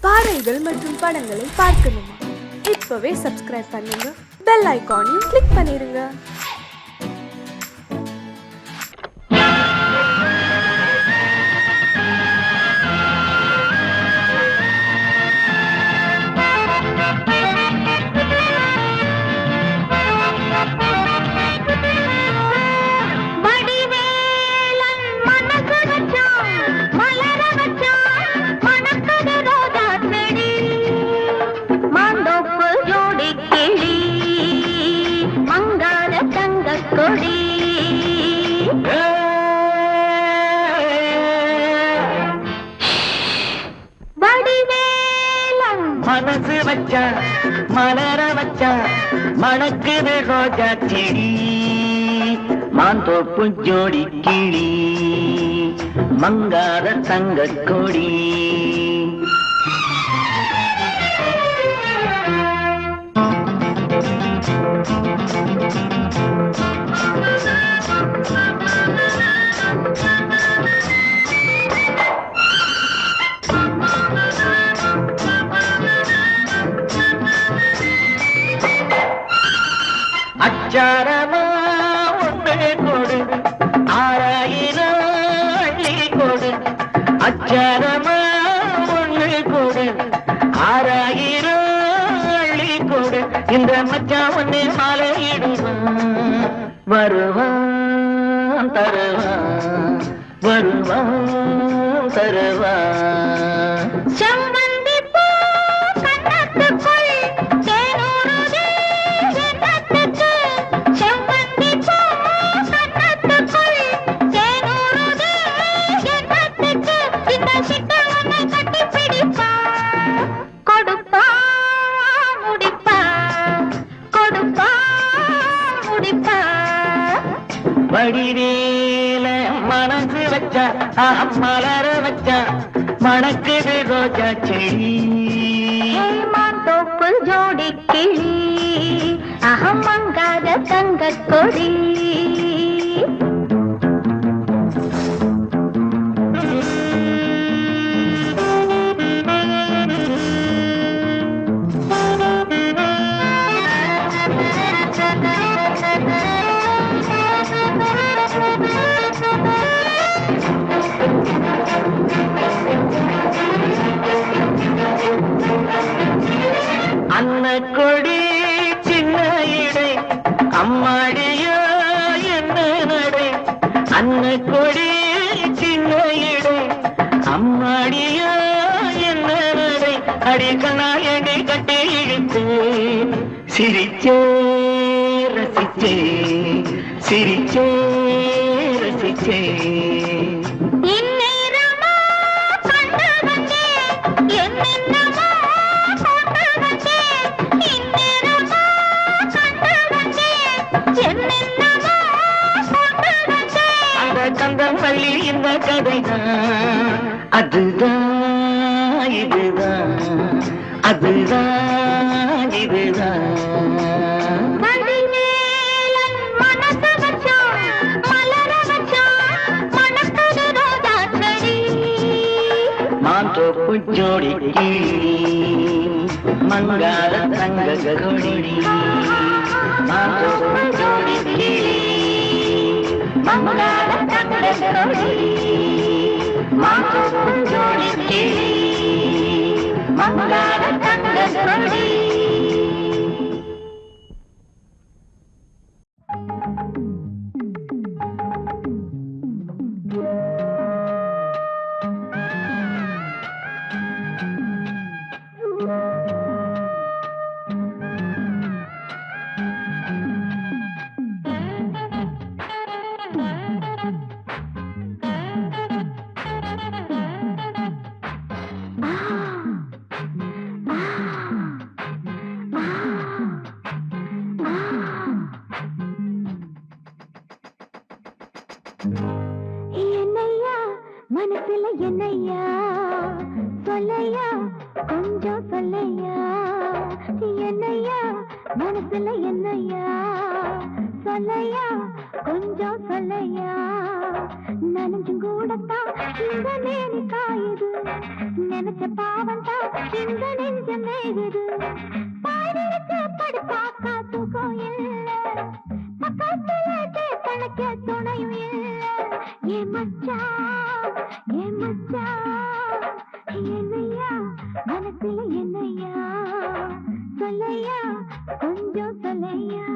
பாடல்கள் மற்றும் படங்களை பார்க்கணுமா? இப்பவே சப்ஸ்கிரைப் பண்ணுங்க, பெல் ஐகானையும் கிளிக் பண்ணிருங்க. மனசு வச்சா மலர வச்சா மணக்குது ரோஜா செடி, மாந்தோப்பு ஜோடி கிளி மங்காத தங்க கொடி. அச்சாரமா ஒன்று கொடு, ஆராயிரம் அள்ளி கொடு. அச்சாரமா ஒன்று கொடு, ஆராயிரம் அள்ளி கொடு. இந்த மச்சான் ஒன்னே மாலையிடுவான், வருவான் தருவான், வருவான் தருவான். செம்பந்தி பூ கண்ணத்துக்குள் தேனூறுதே எண்ணத்துக்கு, செம்பந்தி பூ கண்ணத்துக்குள் தேனூறுதே எண்ணத்துக்கு. இந்த சிட்ட உன்னை கட்டி பிடிப்பா, கொடுப்பா முடிப்பா, கொடுப்பா முடிப்பா. வடிவேல மனசு வச்சா மலர வச்சா மணக்குது ரோஜா செடி, மாந்தோப்பு ஜோடி கிளி அகம் மங்காத தங்க கொடி. அன்ன கொடி சின்ன இடை அம்மாடியோ என்ன நடை. அன்ன கொடி சின்ன இடை அம்மாடியோ என்ன நடை. அடிக்கணாயடி கட்டி இழுத்து சிரிச்சே ரசிச்சே, சிரிச்சே ரசிச்சே. இந்நேரமா கண்டு வந்தே என்னென்னமோ கொண்டு வந்தே, இந்நேரமா கண்டு வந்தே என்னென்னமோ கொண்டு வந்தே. அந்த கந்தம் பள்ளி இந்த கதைதான், அதுதான் இதுதான், அதுதான் இதுதான். வடிவேலன் மனசு வச்சான் மலர வச்சான் மணக்குது ரோஜா செடி, மாந்தோப்பு ஜோடி கிளி மங்காத தங்க கொடி. மாந்தோப்பு ஜோடி கிளி மங்காத தங்க கொடி, மாந்தோப்பு ஜோடி கிளி மங்காத தங்க கொடி. என்னையா மனசுல என்னையா சொல்லையா, கொஞ்சம் சொல்லையா. என்னையா மனசுல என்னையா சொல்லையா, கொஞ்சம் சொல்லையா. நான் நனைஞ்சும் கூடத்தான் இந்த மேனி காயுது நினைச்ச பாவம் தான் இந்த நெஞ்ச மேயுது பாடிருக்கு படுத்தாக்கா தூக்கம் இல்ல பக்கத்துல கணக்க துணையும் இல்ல ஏன் மச்சான் என்னையா மனசுல என்னையா சொல்லையா கொஞ்சம் சொல்லையா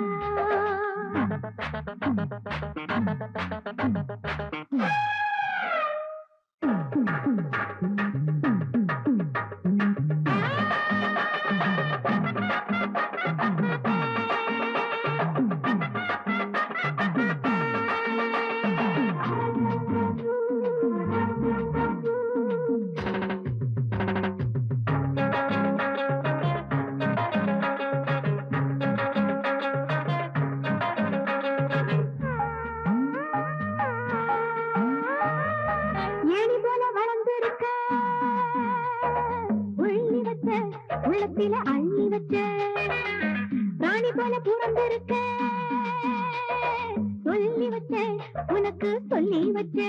ஏணி போல வளர்ந்திருக்க உள்ளி வச்ச உள்ளத்தில அள்ளி வச்ச ராணி போல பிறந்திருக்க சொல்லி வச்ச உனக்கு சொல்லி வச்ச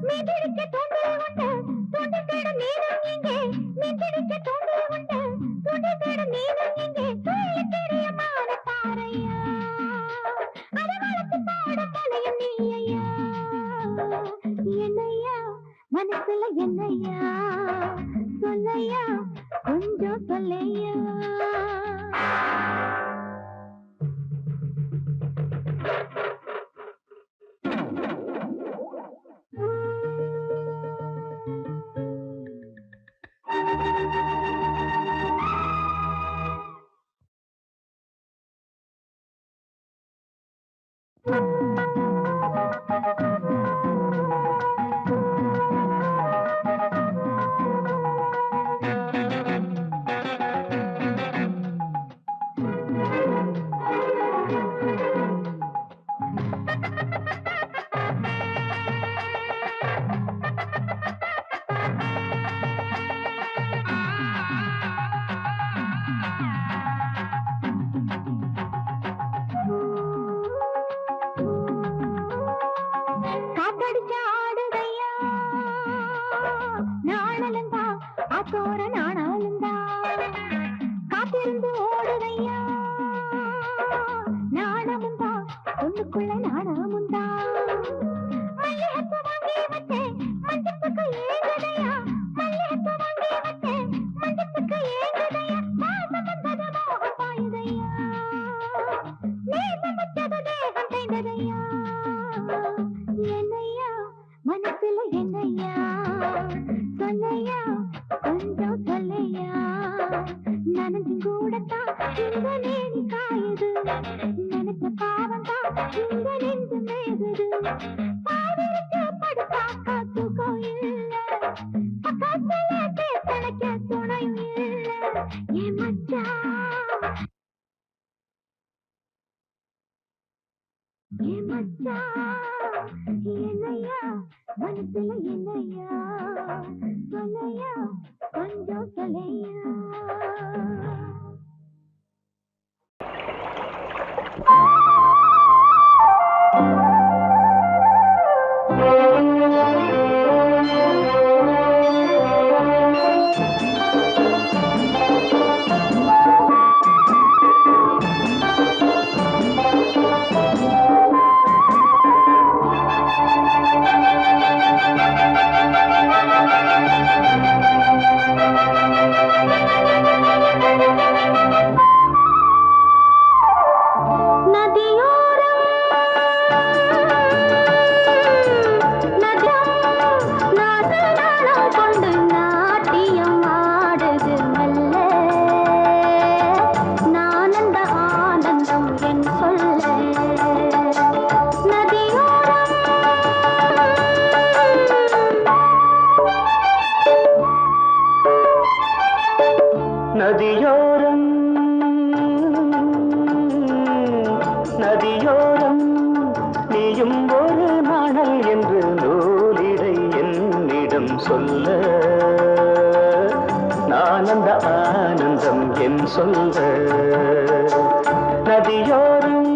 மீதிருக்க தோண்டில் உண்டு தோண்டி தேட நீரும் இங்கே மீதிருக்க தோண்டில் உண்டு தோண்டி தேட நீரும் இங்கே சொல்லி தெரியமான பாறையா அதை வளர்த்து பாட தலையும் நீயா என்னையா மனசுல என்னையா சொல்லையா கொஞ்சம் சொல்லையா காத்தடிச்ச ஆடுதையா நாணலந்தா ஆத்தோர நாணாலந்தா காத்திருந்து ஓடுதையா நாணமுந்தா ஒண்ணுக்குள்ள நாணமுந்தா மல்லிகைப்பூ வாங்கி வச்சேன் மஞ்சத்துக்கு ஏங்குதையா மல்லிகைப்பூ வாங்கி வச்சேன் மஞ்சத்துக்கு ஏங்குதையா மாசம் வந்தது மோகம் பாயுதையா நேசம் வச்சது தேகம் செய்ததையா என்னையா மனசுல என்னையா சொல்லையா கொஞ்சம் சொல்லையா நனைஞ்சும் கூடத்தான் இந்த நேனி காயுது நினைச்ச பாவம் தான் இந்த நெஞ்சு மேகுது பாதிருக்கு படுத்தாக்கா தூக்கம் இல்ல பக்கத்துல கணக்க துணையும் இல்ல ஏன் மச்சான் என்னையா மனசுல என்னையா சொல்லையா கொஞ்சம் சொல்லையா நதியோரம் நதியோரம் நீயும் ஒரு நாணல் என்று நூலிடை என்னிடம் சொல்ல நான் அந்த ஆனந்தம் என் சொல்ல நதியோரம்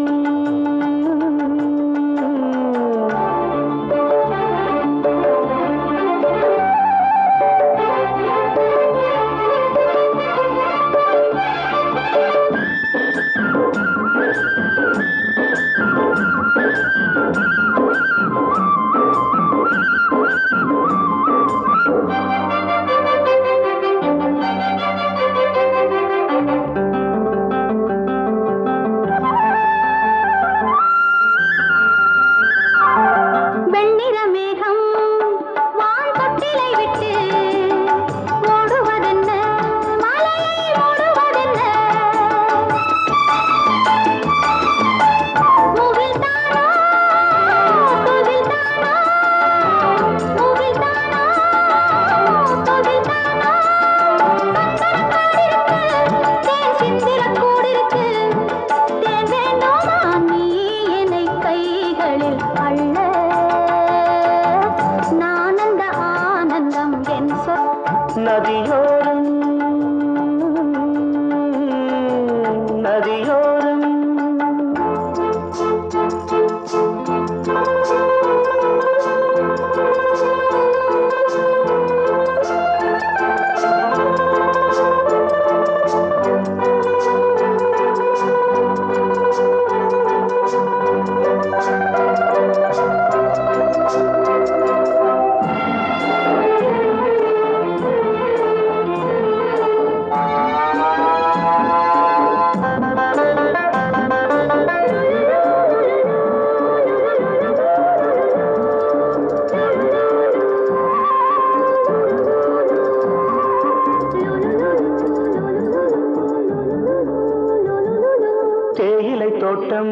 நோட்டம்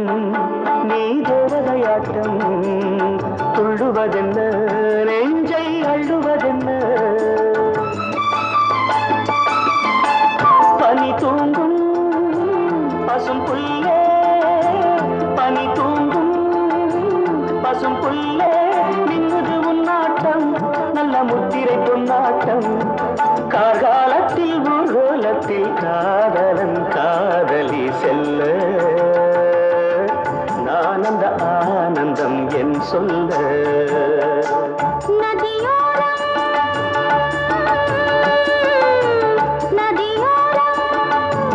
நீ தேவதையாட்டம் துள்ளுவதென்ன நெஞ்சை அள்ளுவதென்ன பனி தூங்கும் பசும் புல்லே பனி தூங்கும் பசும் புல்லே நின்னுது உன்னாட்டம் நல்ல முத்திரை பொன்னாட்டம் காகாலத்தில் ஊர்வலத்தில் காதலன் காதலி செல்ல நான் அந்த ஆனந்தம் என் சொல்ல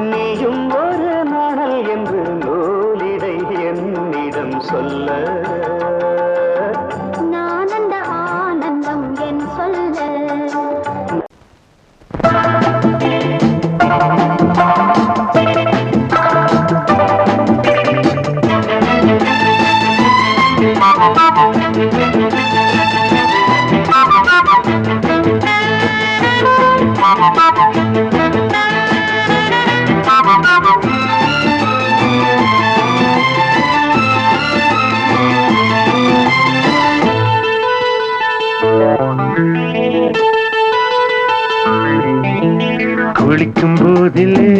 நீயும் ஒரு நாணல் என்று நூலிடை என்னிடம் சொல்ல நான் அந்த ஆனந்தம் என் சொல்ல குளிக்கும் போதிலே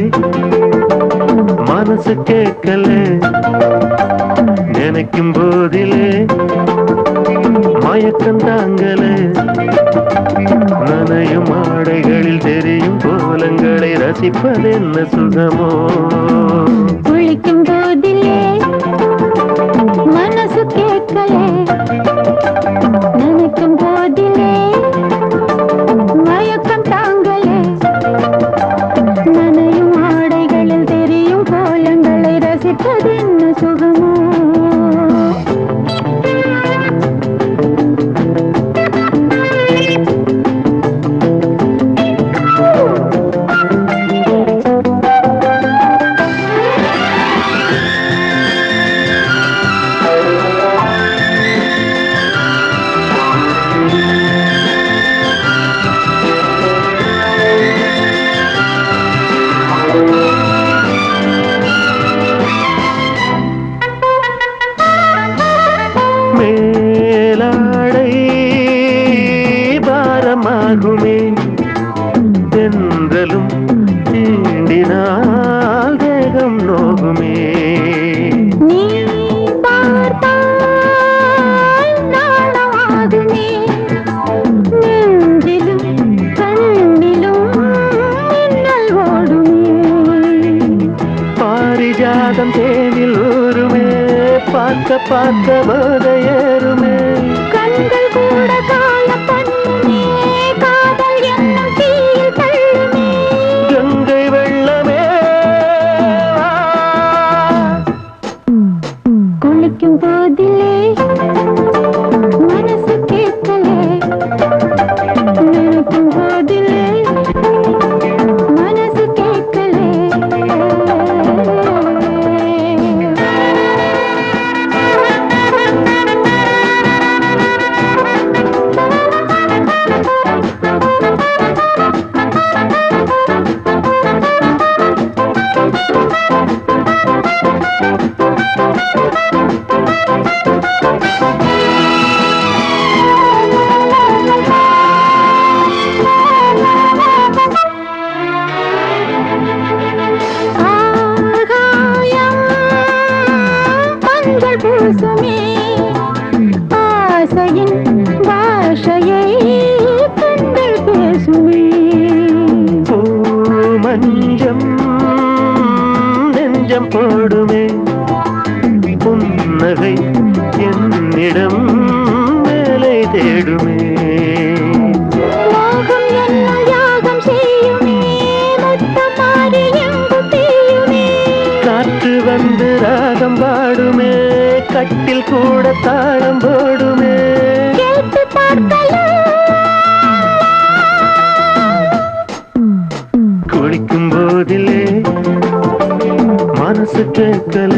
மனசு கேட்கல நினைக்கும் போதிலே மயக்கம் தாங்கல நனையும் ஆடைகளில் தெரியும் கோலங்களை ரசிப்பதென்ன சுகமோ குளிக்கும் போதிலே மனசு கேட்கல நினைக்கும் போதிலே மயக்கம் தாங்கலே நனையும் ஆடைகளில் தெரியும் கோலங்களை ரசிப்பதென்ன சுகமோ மேலாடை பாரமாகுமே தென்றலும் தீண்டினால் தேகம் நோகுமே நீ பார்த்தால் நாணமாகுமே நெஞ்சிலும் கண்ணிலும் மின்னல் ஓடுமே பாரிஜாதம் தேனில் ஊருமே பார்க்க பார்க்க போதையேறுமே கண்கள் கூட காண பண்ணுமே காதல் என்னும் தீயில் தள்ளுமே கங்கை வெள்ளமே குளிக்கும் போதிலே மனசு கேட்கலே நினைக்கும் போதிலே மனசு கேட்கலே ஆகாயம் மஞ்சள் பூசுமே ஆசையின் பாஷையை கண்கள் பேசுமே மஞ்சம் நெஞ்சம் போடுமே புன்னகை என்னிடம் மேலை தேடுமே மோகம் என்னும் யாகம் செய்யுமே முத்தம் மாறி எங்கும் தீயுமே காற்று வந்து ராகம் பாடுமே கட்டில் கூட தாளம் போடுமே கேட்டு பார்க்கலாம் குளிக்கும் போதிலே மனசு கேட்கல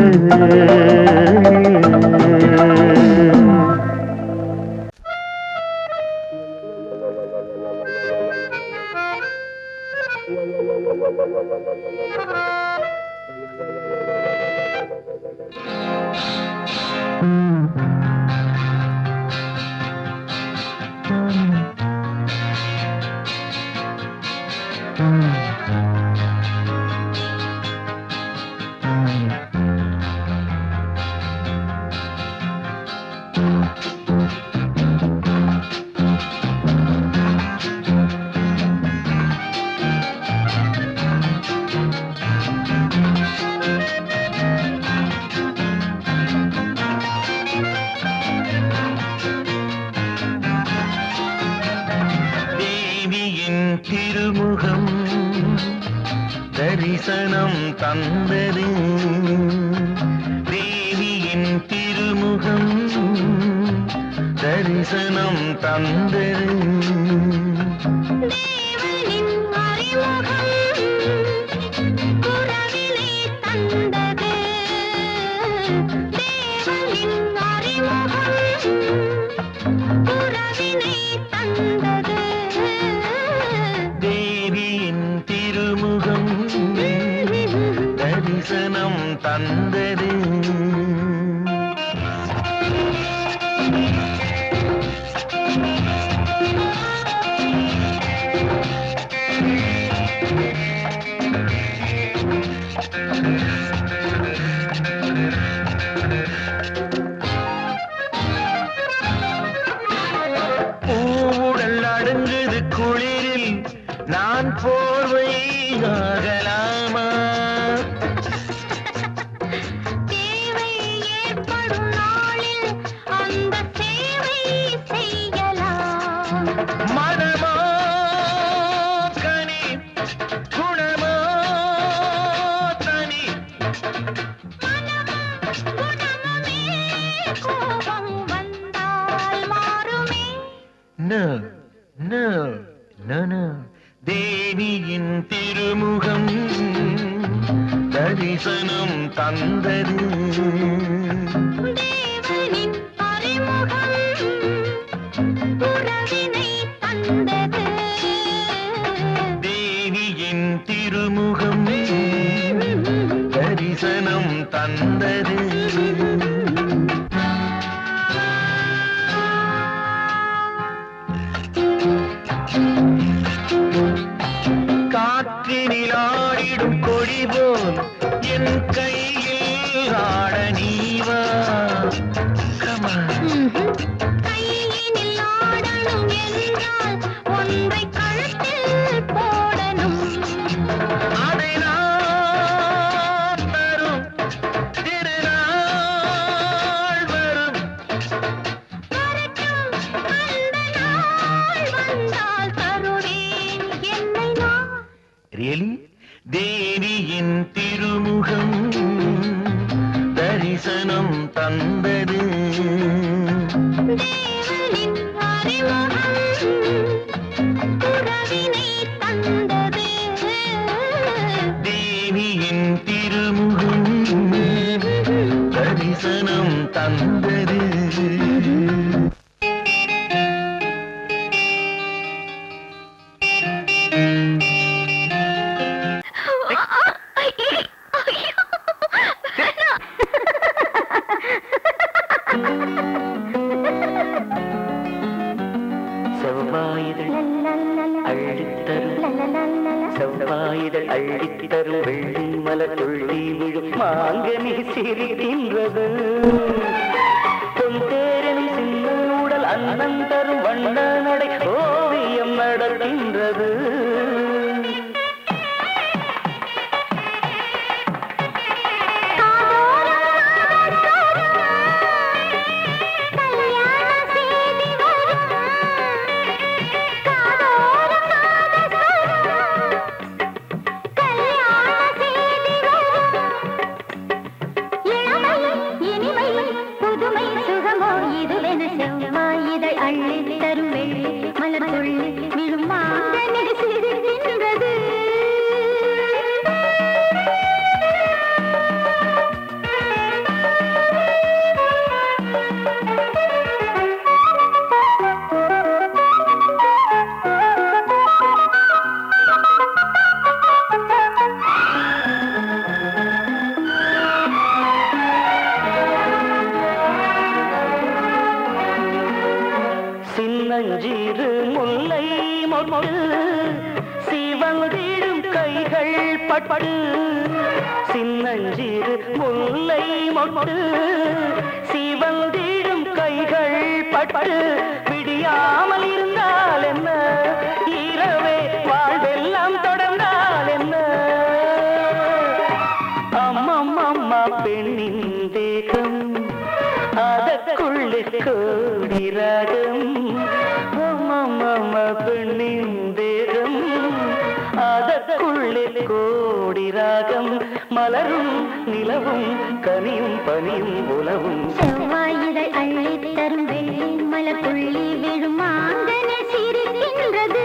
திருமுகம் தரிசனம் தந்தது தேவியின் திருமுகம் தரிசனம் தந்தது தேவனின் அறிமுகம் குரவினை தந்தது தேவனின் அறிமுகம் குரவினை தந்தது தேவியின் திருமுகம் தரிசனம் தந்தது பூவுடல் அடங்குது குளிரில் நான் போர்வை ஆகலாமா தேவை ஏற்படும் நாளில் அந்த சேவை செய்யலாம் மனமோ கனி குணமோ தனி குணமுமே கோபம் வந்தால் மாறுமே No, no, no, no. தேவியின் திருமுகம் தரிசனம் தந்தது தேவனின் அறிமுகம் உறவினை தந்தது தேவியின் திருமுகம் தரிசனம் தந்தது காற்றினில் ஆடிடும் கொடி போல் என் கையில் ஆட நீவா கையினில் ஆடணும் என்றால் ஒன்றை கழுத்தில் போடணும் அதை நான் தரும் திருநாள் வரும் வரட்டும் அந்த நாள் வந்தால் தருவேன் என்னை நான் ரியலி தேவியின் திருமுகம் தரிசனம் தந்தது தேவனின் அறிமுகம் உறவினை தந்தது தேவியின் திருமுகம் தரிசனம் தந்தது செவ்வாயிதழ் அள்ளித்தரும் செவ்வாயிதழ் அள்ளித்தரும் வெள்ளி மலர் துள்ளி விழும் மாங்கனி சிரிக்கின்றது பொந்தேரன் சின்ன உடல் அன்னம் தரும் வண்ண நடை ஓவியம் நடக்கின்றது அள்ளித்தரும் வெள்ளி மலர் துள்ளி விழும் மாங்கனி சிரிக்கின்றது கைகள் பட்டு சின்னஞ்சிறு முல்லை மொட்டு சிவந்திடும் கைகள் பட்டு விடியாமல் இருந்தால் என்ன இரவே வாழ்வெல்லாம் தொடர்ந்தால் என்ன அம்மம்மா பெண்ணின் தேகம் அதற்குள்ளே கோடி ராகம் அம்மம்மா பெண்ணின் தேகம் அதற்குள்ளே கோடி ராகம் மலரும் நிலவும் கனியும் பனியும் உலவும் செவ்வாயிடை அள்ளி தரும் வெள்ளி மலர் புள்ளி விழும் மாங்கனி சிரிக்கின்றது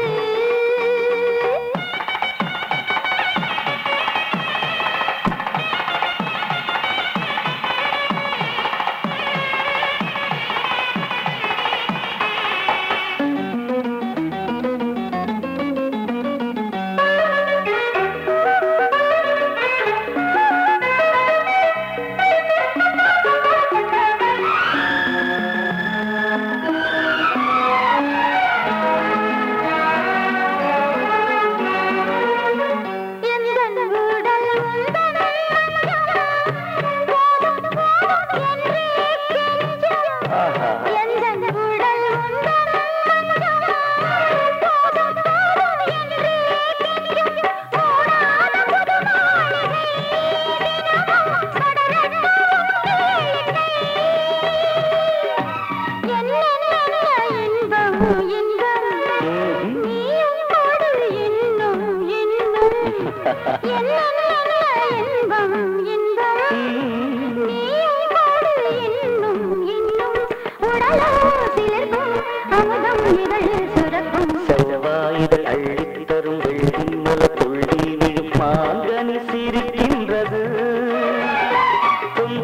செவ்வாயிடை அள்ளி தரும் வெள்ளி மலர் புள்ளி விழும் மாங்கனி சிரிக்கின்றது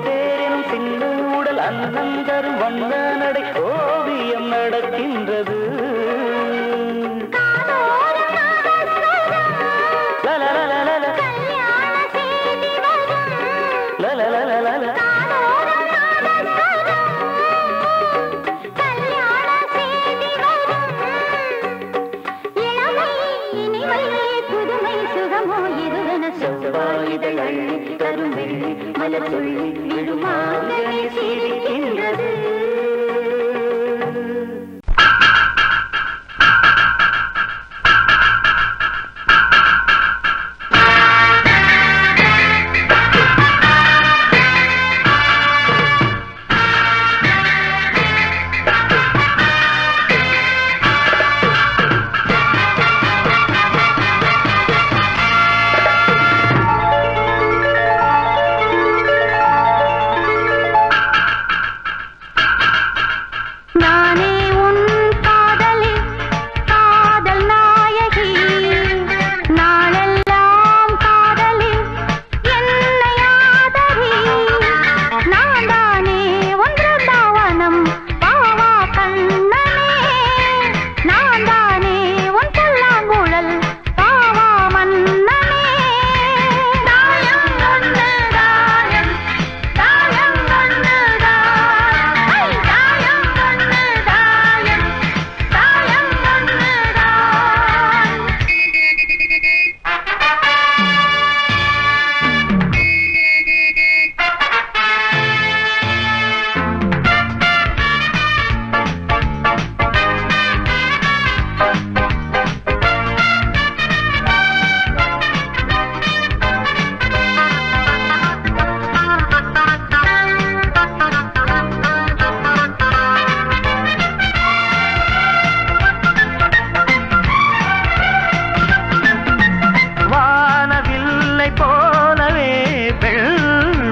தேரும் சின்ன உடல் அன்னம் தரும் வண்ண நடை ஓவியம் நடக்கின்றது செவ்வாயிடை அள்ளி தரும் வெள்ளி மலர் புள்ளி விழும் மாங்கனி சிரிக்கின்றது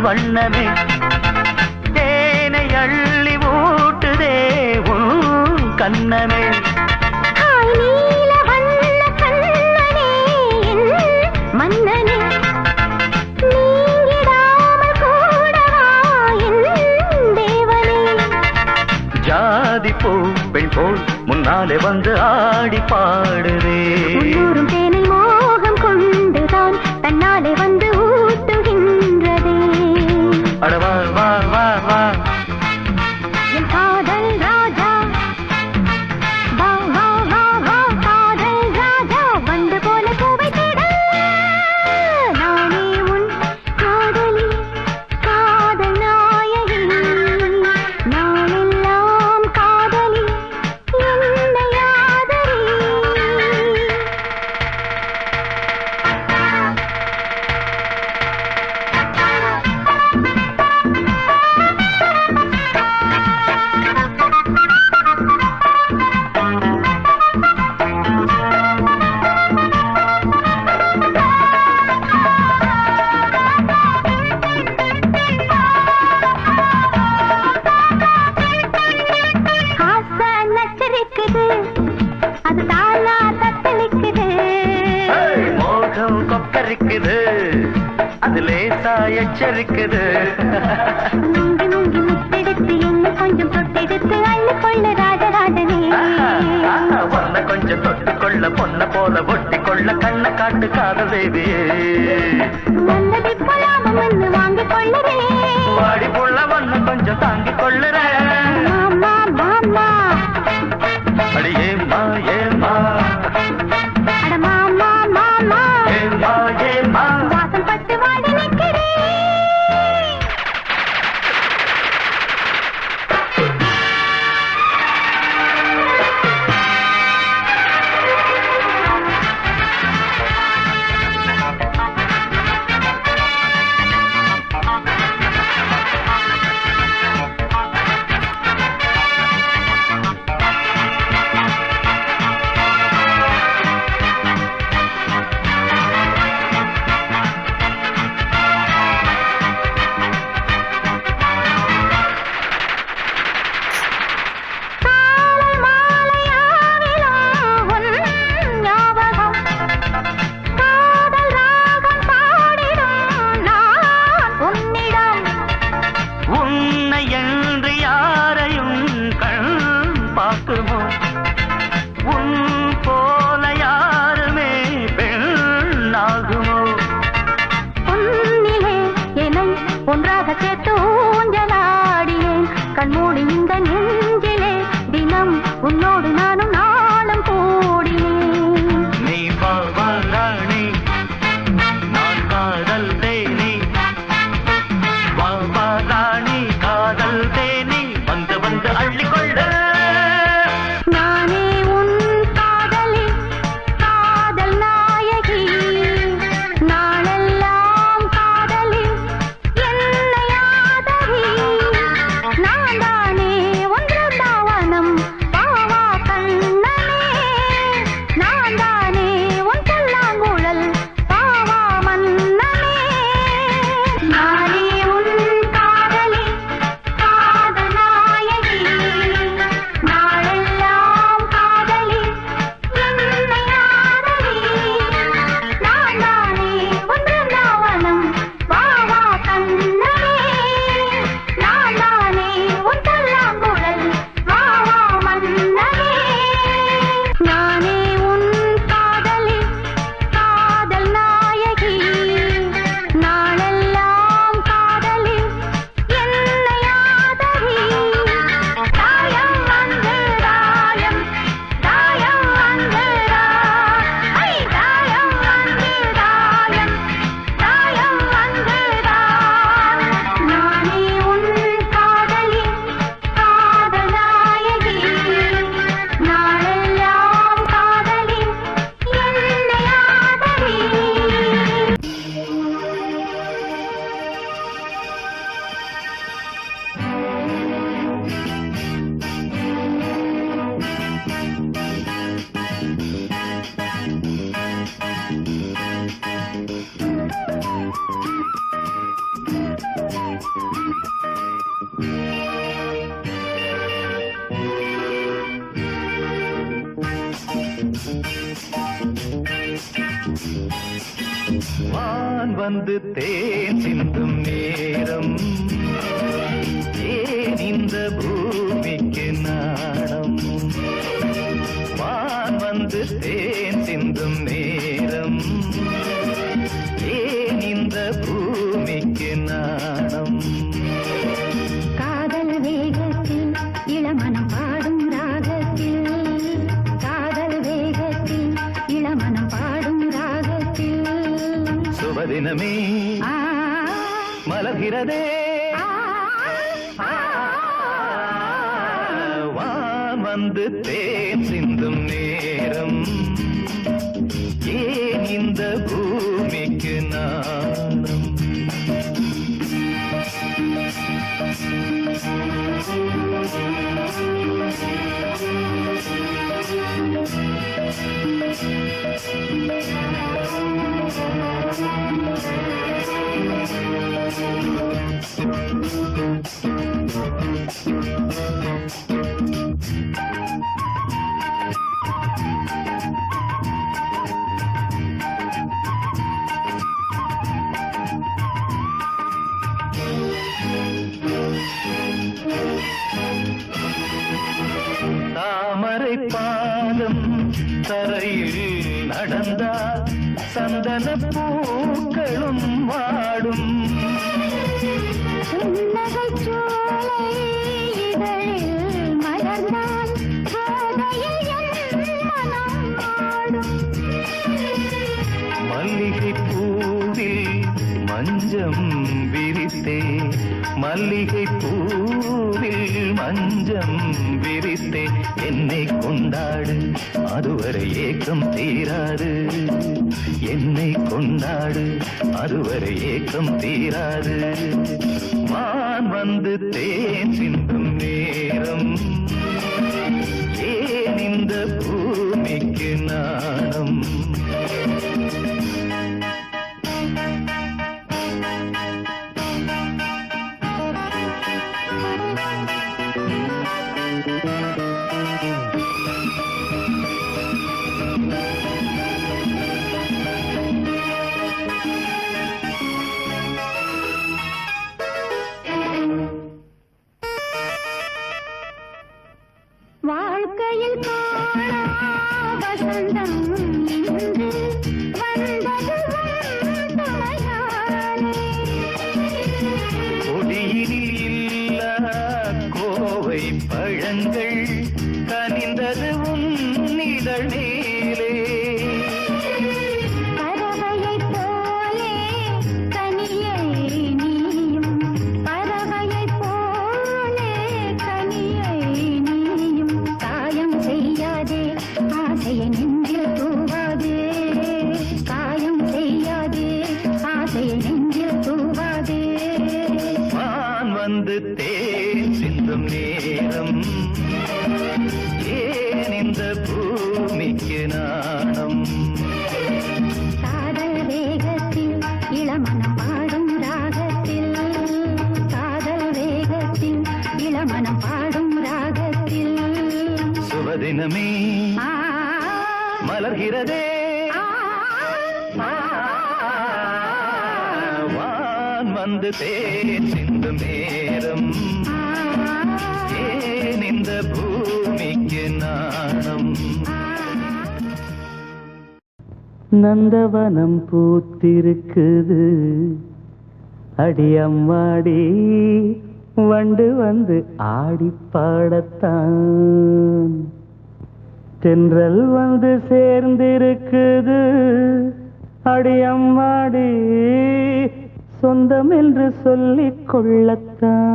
வண்ணமே தேனை அள்ளி ஊட்டுதே உன் கண்ணமே மன்னனே நீங்கிடாமல் கூடவா என் தேவனே ஜாதி பூ பெண் போல் முன்னாலே வந்து ஆடி பாடுதே உள்ளூரும் தேனை மோகம் கொண்டுதான் தன்னாலே வந்து ஊட்டுகின்றதே அடவா வா வா வா என் காதல் ராஜா வா வா வா வா காதல் ராஜா வந்து போல பூவை தேட கரிக்குது அது லேசா எச்சரிக்குது முங்கி முங்கி முத்தெடுத்து என்ன கொஞ்சம் தொட்டெடுத்து அள்ளி கொள்ள ராஜராஜனே பொண்ண கொஞ்சம் தொட்டுக்கொள்ள பொண்ண போல ஒட்டி கொள்ள கண்ண காட்டு காதல் தேவியே நல்லதை போலாமம் என்று வாங்கிக் கொள்ளுறே வாடி புள்ள ஒண்ணு கொஞ்சம் தாங்கிக் கொள்ளுறேன் மாமா மாமா அடி ஏம்மா ஏம்மா அட மாமா மாமா ஏம்மா ஏம்மா வாசம் பட்டு வாடி நிற்கிறேன் ஒன்றாக சேர்த்து ஊஞ்சலாடியேன் கண்மூடி இந்த நெஞ்சிலே தினம் உன்னோடு நானும் நாளும் கூடினேன் நீ பாவாராணி நான் காதல் தேனி பாவாராணி காதல் தேனி வந்து வந்து அள்ளிக்கொள்ள நானே உன் காதலி காதல் நாயகி நாளெல்லாம் காதலி என்னை ஆதரி நான் தானே ஒன்று தாவனம் பாவா கண்ணனே நான் தானே உன் புல்லாங்குழல் பாவா மன்னனே நானே உன் காதலி காதல் நாயகி நாளெல்லாம் காதலி என்னை ஆதரி நான் தானே ஒன்று தாவனம் பாவா கண்ணனே நான் தானே உன் புல்லாங்குழல் பாவா மன்னனே நானே உன் காதலி காதல் நாயகி நாளெல்லாம் காதலி என்னை ஆதரி தாயம் வந்து தாயம் தாயம் வந்து தாயம் வந்து தாயம் தாயம் வந்து நானே உன் காதலி காதல் நாயகி நாளெல்லாம் காதலி என்னை ஆதரி வான் வந்து தேன் சிந்தும் நேரம் ஏன் இந்த பூமிக்கு நாணம் வான் வந்து தேன் சிந்தும் நேரம் ஏன் இந்த பூமிக்கு நாணம் காதல் வேகத்தில் இளமனம் பாடும் ராகத்தில் காதல் வேகத்தில் இளமனம் பாடும் ராகத்தில் சுபதினமே ஆ மலர்கிறதே வான் வந்து தேன் சிந்தும் நேரம் ஏன் இந்த பூமிக்கு நாணம் மனப்பூக்களும் வாடும். புன்னகைச் சோலை இதழில் மலர்ந்தால் போதையில் என் மனம் ஆடும். மல்லிகை பூவில் மஞ்சம் விரித்தே, மல்லிகை பூவில் மஞ்சம் விரித்தே, என்னை கொண்டாடு அதுவரை ஏக்கம் தீராது, என்னை கொண்டாடு அதுவரை ஏக்கம் தீராது. மான் வந்து தேன் சிந்தும் நேரம், ஏன் இந்த பூமிக்கு நாணம்? வாழ்க்கையில் காணா வசந்தம் இன்று வந்தது உன் துணையாலே. கொடியினில் இல்ல கோவை பழங்கள் கனிந்தது உன் இதழ் மேலே. பறவையைப் போலே கனியை நீயும், பறவையைப் போலே கனியை நீயும். காயம் செய்யாதே ஆசையை நெஞ்சில் தூவாதே, காயம் செய்யாதே ஆசையை நெஞ்சில் தூவாதே. மான் வந்து தேன் சிந்தும் நேரம், ஏன் இந்த பூமிக்கு நாணம்? காதல் வேகத்தில் இளமனம் பாடும் ராகத்தில், காதல் வேகத்தில் இளமனம் பாடும் ராகத்தில். சுபதினமே ஆ, மலர்கிறதே, ஆ, ஆ, வான் வந்து தேன் சிந்தும் நேரம், ஏன் இந்த பூமிக்கு நாணம்? நந்தவனம் பூத்திருக்குது அடியம்மாடி, வண்டு வந்து ஆடி பாடத்தான். தென்றல் வந்து சேர்ந்திருக்குது அடியம்மாடி, சொந்தம் என்று சொல்லிக் கொள்ளத்தான்.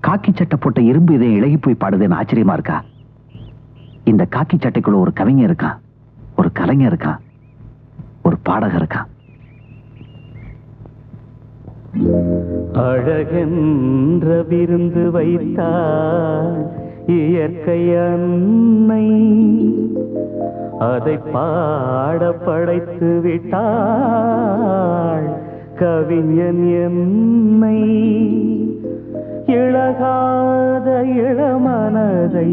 காக்கி சட்டை போட்ட இரும்பு இதை இழகி போய் பாடுதுன்னு ஆச்சரியமா இருக்கா? இந்த காக்கி சட்டைக்குள்ள ஒரு கவிஞர் இருக்கான், ஒரு கலைஞர் இருக்கான், ஒரு பாடகர் இருக்கான். அழகென்ற விருந்து வைத்தாள் இயற்கை அன்னை, அதை பாட படைத்து விட்டாள் கவிஞன் என்னை. இழகாத இளமனதை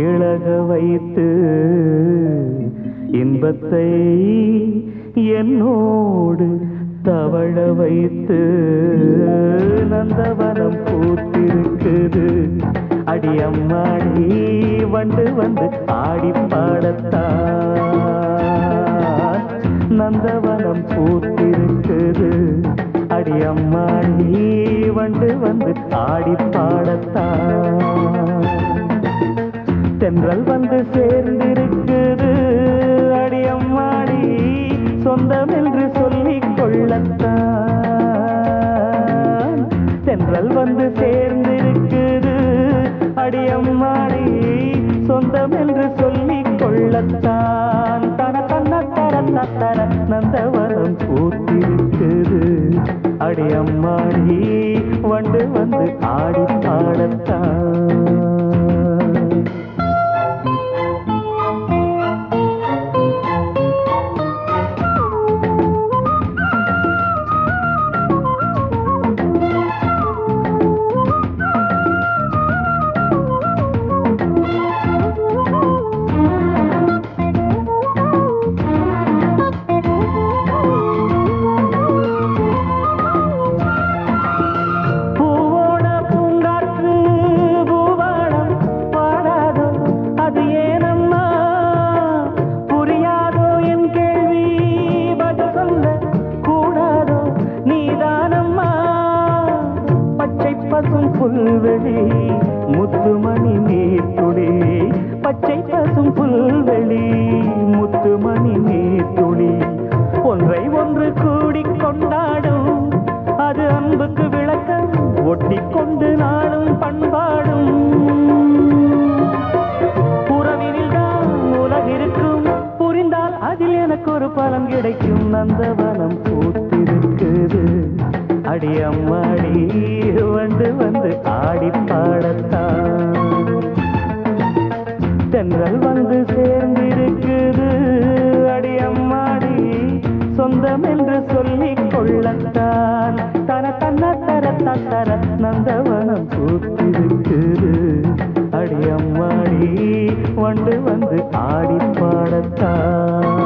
இழக வைத்து இன்பத்தை என்னோடு தவழ வைத்து. நந்தவனம் பூத்திருக்குது அடியம்மாடி, வண்டு வந்து ஆடி பாடத்தான். நந்தவனம் பூத்திருக்குது அடியம்மாடி, வண்டு வந்து ஆடி பாடத்தான். தென்றல் வந்து சேர்ந்திருக்குது அடியம்மாடி, சொந்தம் என்று சொல்லிக் கொள்ளத்தான். தென்றல் வந்து சேர்ந்திருக்குது அடியம்மாடி, சொந்தம் என்று சொல்லிக் கொள்ளத்தான். தன தன்ன தர தர நந்தவனம் பூத்திருக்குது அடியம்மாடி, வண்டு வந்து ஆடி பாடத்தான். பூவோட பூங்காற்று பூவாட பசும் புல்வெளி முத்துமணி நீர்த்துளி பச்சை பசும் புல்வெளி முத்துமணி நீர்த்துளி ஒன்றை ஒன்று கூடிக் கொண்டாடும் அது அன்புக்கு விளக்கம் ஒட்டிக்கொண்டு நாளும் பண்பாடும் உறவினில் தான் உலகிருக்கும் புரிந்தால் அதில் எனக்கு ஒரு பலன் கிடைக்கும் நந்தவனம் பூத்திருக்குது அடி அம்மாடி வந்து ஆடி பாடத்தான் தென்றல் வந்து சேர்ந்திருக்குது அடி அம்மாடி சொந்தம் என்று சொல்லிக் கொள்ளத்தான் தர தன்ன தர தர நந்தவனம் பூத்திருக்குது அடி அம்மாடி வந்து ஆடி பாடத்தான்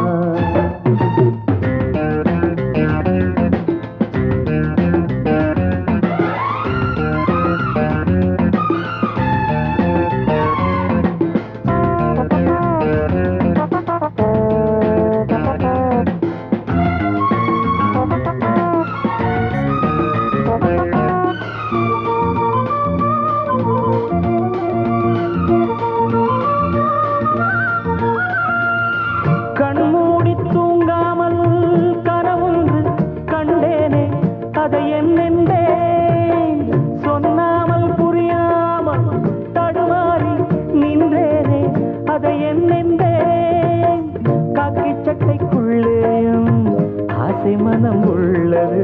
மனம் உள்ளது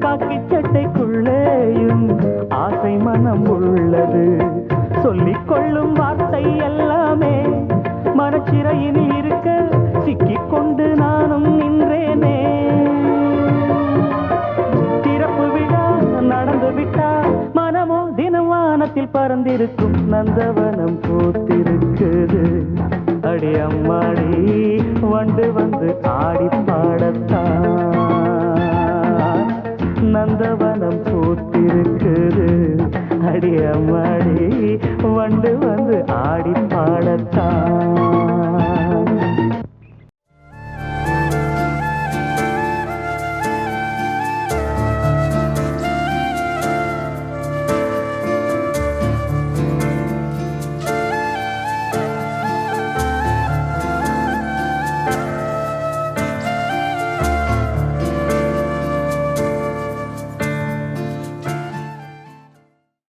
காக்கி சட்டைக்குள்ளேயும் ஆசை மனம் உள்ளது சொல்லிக் கொள்ளும் வார்த்தை எல்லாமே மனச்சிறையில் இருக்க சிக்கிக் கொண்டு நானும் நின்றேனே திறப்பு விழா நடந்து விட்டா மனமோ தினம் வானத்தில் பறந்திருக்கும் நந்தவனம் பூத்திருக்குது அடி அம்மாடி வந்து ஆடி பாடத்தான் நந்தவனம் பூத்திருக்குது அடி அம்மாடி வந்து ஆடி பாடத்தான்